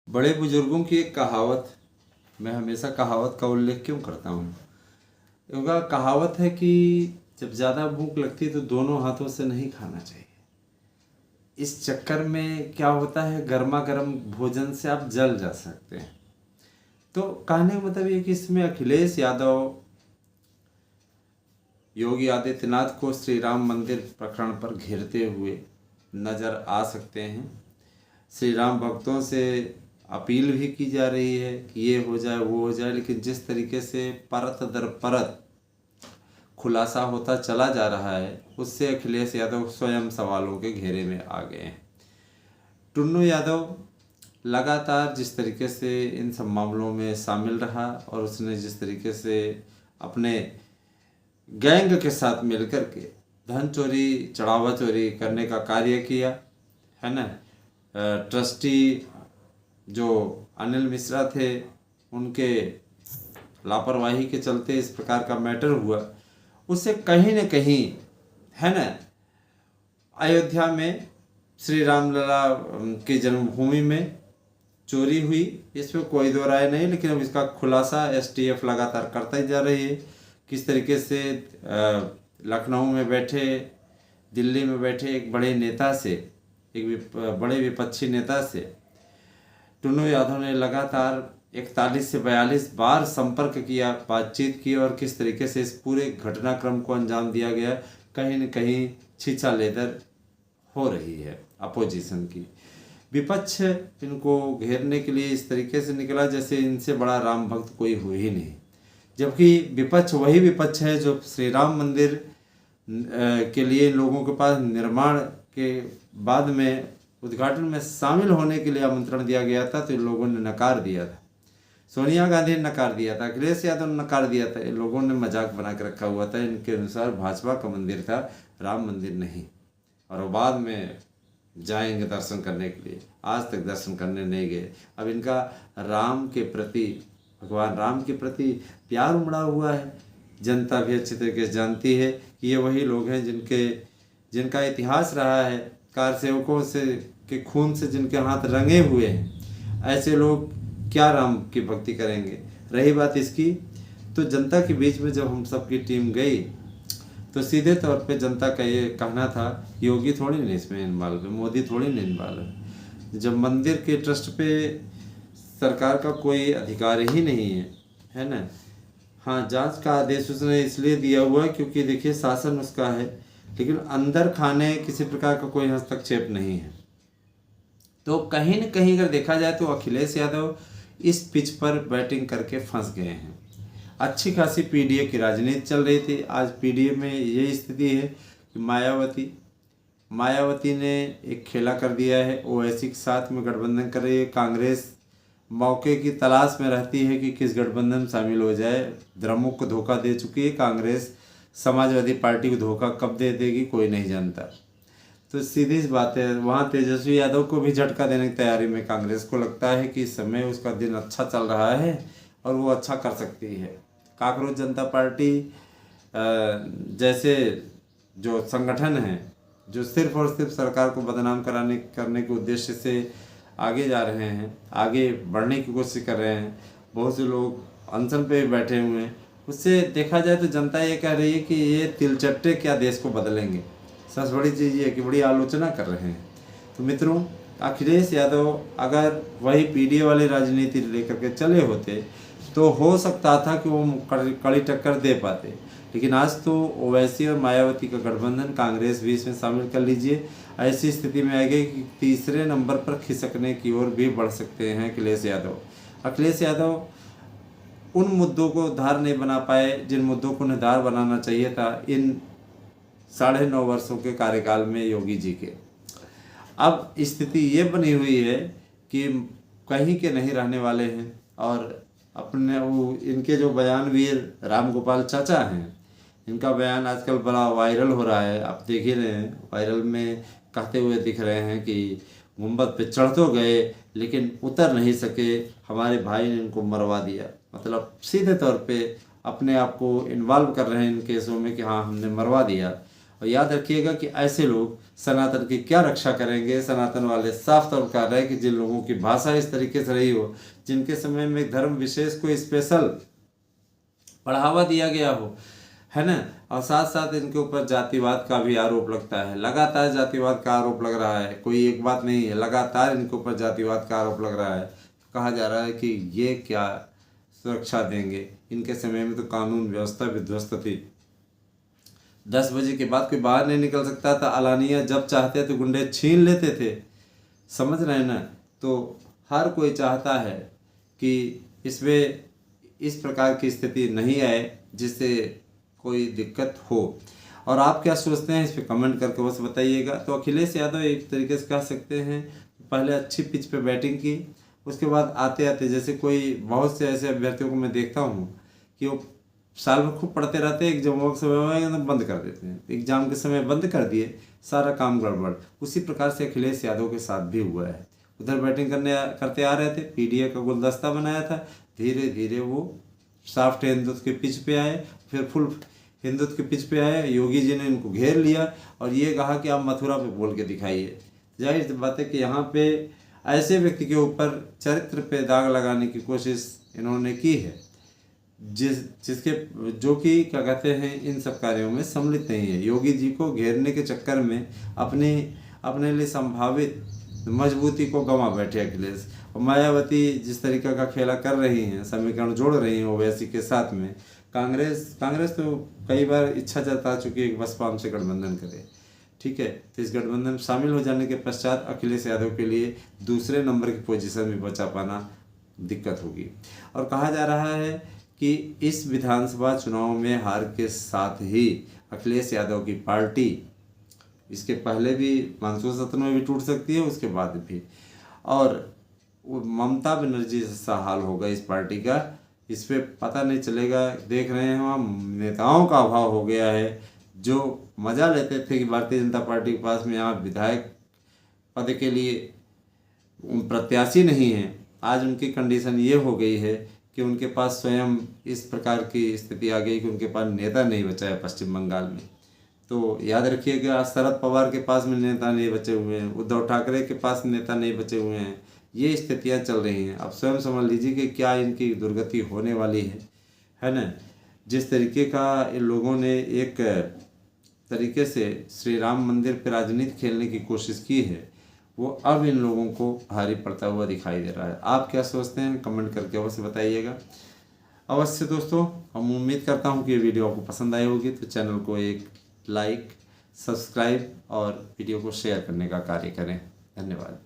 बड़े बुजुर्गों की एक कहावत, मैं हमेशा कहावत का उल्लेख क्यों करता हूँ क्योंकि कहावत है कि जब ज़्यादा भूख लगती है तो दोनों हाथों से नहीं खाना चाहिए। इस चक्कर में क्या होता है, गर्मा गर्म भोजन से आप जल जा सकते हैं। तो कहने का मतलब ये कि इसमें अखिलेश यादव योगी आदित्यनाथ को श्री राम मंदिर प्रकरण पर घेरते हुए नज़र आ सकते हैं। श्री राम भक्तों से अपील भी की जा रही है कि ये हो जाए वो हो जाए, लेकिन जिस तरीके से परत दर परत खुलासा होता चला जा रहा है उससे अखिलेश यादव स्वयं सवालों के घेरे में आ गए हैं। टुन्नू यादव लगातार जिस तरीके से इन सब मामलों में शामिल रहा और उसने जिस तरीके से अपने गैंग के साथ मिलकर के धन चोरी चढ़ावा चोरी करने का कार्य किया है ना। ट्रस्टी जो अनिल मिश्रा थे उनके लापरवाही के चलते इस प्रकार का मैटर हुआ, उससे कहीं न कहीं है ना अयोध्या में श्री रामलला की जन्मभूमि में चोरी हुई, इसमें कोई दो राय नहीं। लेकिन अब इसका खुलासा एसटीएफ लगातार करता ही जा रही है। किस तरीके से लखनऊ में बैठे, दिल्ली में बैठे एक बड़े नेता से, एक बड़े विपक्षी नेता से टुन्नू यादव ने लगातार 41 से 42 बार संपर्क किया, बातचीत की और किस तरीके से इस पूरे घटनाक्रम को अंजाम दिया गया। कहीं न कहीं छीछा लेदर हो रही है अपोजिशन की। विपक्ष इनको घेरने के लिए इस तरीके से निकला जैसे इनसे बड़ा राम भक्त कोई हो ही नहीं, जबकि विपक्ष वही विपक्ष है जो श्री राम मंदिर के लिए लोगों के पास निर्माण के बाद में उद्घाटन में शामिल होने के लिए आमंत्रण दिया गया था तो इन लोगों ने नकार दिया था। सोनिया गांधी ने नकार दिया था, अखिलेश यादव ने नकार दिया था। इन लोगों ने मजाक बना के रखा हुआ था, इनके अनुसार भाजपा का मंदिर था, राम मंदिर नहीं। और वो बाद में जाएंगे दर्शन करने के लिए, आज तक दर्शन करने नहीं गए। अब इनका राम के प्रति, भगवान राम के प्रति प्यार उमड़ा हुआ है। जनता भी अच्छी तरीके से जानती है कि ये वही लोग हैं जिनका इतिहास रहा है, कार सेवकों से के खून से जिनके हाथ रंगे हुए हैं। ऐसे लोग क्या राम की भक्ति करेंगे। रही बात इसकी, तो जनता के बीच में जब हम सबकी टीम गई तो सीधे तौर पे जनता का ये कहना था योगी थोड़ी नहीं इसमें इन्वॉल्व है, मोदी थोड़ी नहीं इन्वॉल्व है। जब मंदिर के ट्रस्ट पे सरकार का कोई अधिकार ही नहीं है ना। हाँ, जांच का आदेश उसने इसलिए दिया हुआ है क्योंकि देखिए शासन उसका है, लेकिन अंदर खाने किसी प्रकार का कोई हस्तक्षेप नहीं है। तो कहीं न कहीं अगर देखा जाए तो अखिलेश यादव इस पिच पर बैटिंग करके फंस गए हैं। अच्छी खासी पीडीए की राजनीति चल रही थी। आज पीडीए में ये स्थिति है कि मायावती ने एक खेला कर दिया है, ओवैसी के साथ में गठबंधन कर रही है। कांग्रेस मौके की तलाश में रहती है कि किस गठबंधन में शामिल हो जाए। द्रमुक को धोखा दे चुकी है कांग्रेस, समाजवादी पार्टी को धोखा कब दे देगी कोई नहीं जानता। तो सीधी सी बात है, वहाँ तेजस्वी यादव को भी झटका देने की तैयारी में कांग्रेस को लगता है कि इस समय उसका दिन अच्छा चल रहा है और वो अच्छा कर सकती है। कांग्रेस जनता पार्टी जैसे जो संगठन है जो सिर्फ और सिर्फ सरकार को बदनाम करने के उद्देश्य से आगे जा रहे हैं, आगे बढ़ने की कोशिश कर रहे हैं, बहुत से लोग अनशन पे बैठे हुए हैं, उससे देखा जाए तो जनता ये कह रही है कि ये तिलचट्टे क्या देश को बदलेंगे। सबसे बड़ी चीज़ ये है कि बड़ी आलोचना कर रहे हैं। तो मित्रों, अखिलेश यादव अगर वही पीडीए वाली राजनीति लेकर के चले होते तो हो सकता था कि वो कड़ी टक्कर दे पाते, लेकिन आज तो ओवैसी और मायावती का गठबंधन, कांग्रेस भी इसमें शामिल कर लीजिए। ऐसी स्थिति में आएगी कि तीसरे नंबर पर खिसकने की ओर भी बढ़ सकते हैं अखिलेश यादव उन मुद्दों को धार नहीं बना पाए जिन मुद्दों को उन्हें धार बनाना चाहिए था इन 9.5 वर्षों के कार्यकाल में योगी जी के। अब स्थिति ये बनी हुई है कि कहीं के नहीं रहने वाले हैं और अपने इनके जो बयानवीर राम गोपाल चाचा हैं, इनका बयान आजकल बड़ा वायरल हो रहा है। आप देख ही रहे हैं, वायरल में कहते हुए दिख रहे हैं कि गुंबद पे चढ़ तो गए लेकिन उतर नहीं सके, हमारे भाई ने इनको मरवा दिया। मतलब सीधे तौर पे अपने आप को इन्वॉल्व कर रहे हैं इन केसों में कि हाँ हमने मरवा दिया। और याद रखिएगा कि ऐसे लोग सनातन की क्या रक्षा करेंगे। सनातन वाले साफ तौर पर कह रहे हैं कि जिन लोगों की भाषा इस तरीके से रही हो, जिनके समय में धर्म विशेष को स्पेशल बढ़ावा दिया गया हो, है ना, और साथ साथ इनके ऊपर जातिवाद का भी आरोप लगता है। लगातार जातिवाद का आरोप लग रहा है, कोई एक बात नहीं है, लगातार इनके ऊपर जातिवाद का आरोप लग रहा है। कहा जा रहा है कि ये क्या सुरक्षा देंगे, इनके समय में तो कानून व्यवस्था विध्वस्त थी। 10 बजे के बाद कोई बाहर नहीं निकल सकता था, अलानिया जब चाहते तो गुंडे छीन लेते थे। समझ रहे हैं ना। तो हर कोई चाहता है कि इसमें इस प्रकार की स्थिति नहीं आए जिससे कोई दिक्कत हो। और आप क्या सोचते हैं इस पर कमेंट करके बस बताइएगा। तो अखिलेश यादव एक तरीके से कह सकते हैं, पहले अच्छी पिच पे बैटिंग की, उसके बाद आते आते, जैसे कोई बहुत से ऐसे अभ्यर्थियों को मैं देखता हूँ कि वो साल में खूब पढ़ते रहते हैं, एग्जामों के समय में एकदम बंद कर देते हैं, एग्जाम के समय बंद कर दिए, सारा काम गड़बड़। उसी प्रकार से अखिलेश यादव के साथ भी हुआ है। उधर बैटिंग करते आ रहे थे, पीडीए का गुलदस्ता बनाया था, धीरे धीरे वो सॉफ्ट हिंदुत्व के पिच पे आए, फिर फुल हिंदुत्व के पिच पे आए। योगी जी ने इनको घेर लिया और ये कहा कि आप मथुरा पे बोल के दिखाइए। जाहिर सी बात है कि यहाँ पे ऐसे व्यक्ति के ऊपर चरित्र पे दाग लगाने की कोशिश इन्होंने की है, जिसके जो कि क्या कहते हैं इन सब कार्यों में सम्मिलित नहीं है। योगी जी को घेरने के चक्कर में अपने लिए संभावित मजबूती को गंवा बैठे अखिलेश। और मायावती जिस तरीके का खेला कर रही हैं, समीकरण जोड़ रही हैं ओवैसी के साथ में, कांग्रेस तो कई बार इच्छा जता चुकी है कि बसपा हमसे गठबंधन करे। ठीक है, तो इस गठबंधन में शामिल हो जाने के पश्चात अखिलेश यादव के लिए दूसरे नंबर की पोजीशन में बचा पाना दिक्कत होगी। और कहा जा रहा है कि इस विधानसभा चुनाव में हार के साथ ही अखिलेश यादव की पार्टी इसके पहले भी मानसून सत्र में भी टूट सकती है, उसके बाद भी। और ममता बनर्जी जैसा हाल होगा इस पार्टी का, इस पर पता नहीं चलेगा। देख रहे हैं वहाँ नेताओं का अभाव हो गया है, जो मज़ा लेते थे कि भारतीय जनता पार्टी के पास में यहाँ विधायक पद के लिए प्रत्याशी नहीं है। आज उनकी कंडीशन ये हो गई है कि उनके पास स्वयं इस प्रकार की स्थिति आ गई कि उनके पास नेता नहीं बचा है पश्चिम बंगाल में। तो याद रखिएगा, शरद पवार के पास में नेता नहीं बचे हुए हैं, उद्धव ठाकरे के पास नेता नहीं बचे हुए हैं। ये स्थितियां चल रही हैं। अब स्वयं समझ लीजिए कि क्या इनकी दुर्गति होने वाली है ना। जिस तरीके का इन लोगों ने एक तरीके से श्री राम मंदिर पर राजनीति खेलने की कोशिश की है, वो अब इन लोगों को भारी पड़ता हुआ दिखाई दे रहा है। आप क्या सोचते हैं कमेंट करके अवश्य बताइएगा। अवश्य दोस्तों, हम उम्मीद करता हूँ कि ये वीडियो आपको पसंद आई होगी, तो चैनल को एक लाइक, सब्सक्राइब और वीडियो को शेयर करने का कार्य करें। धन्यवाद।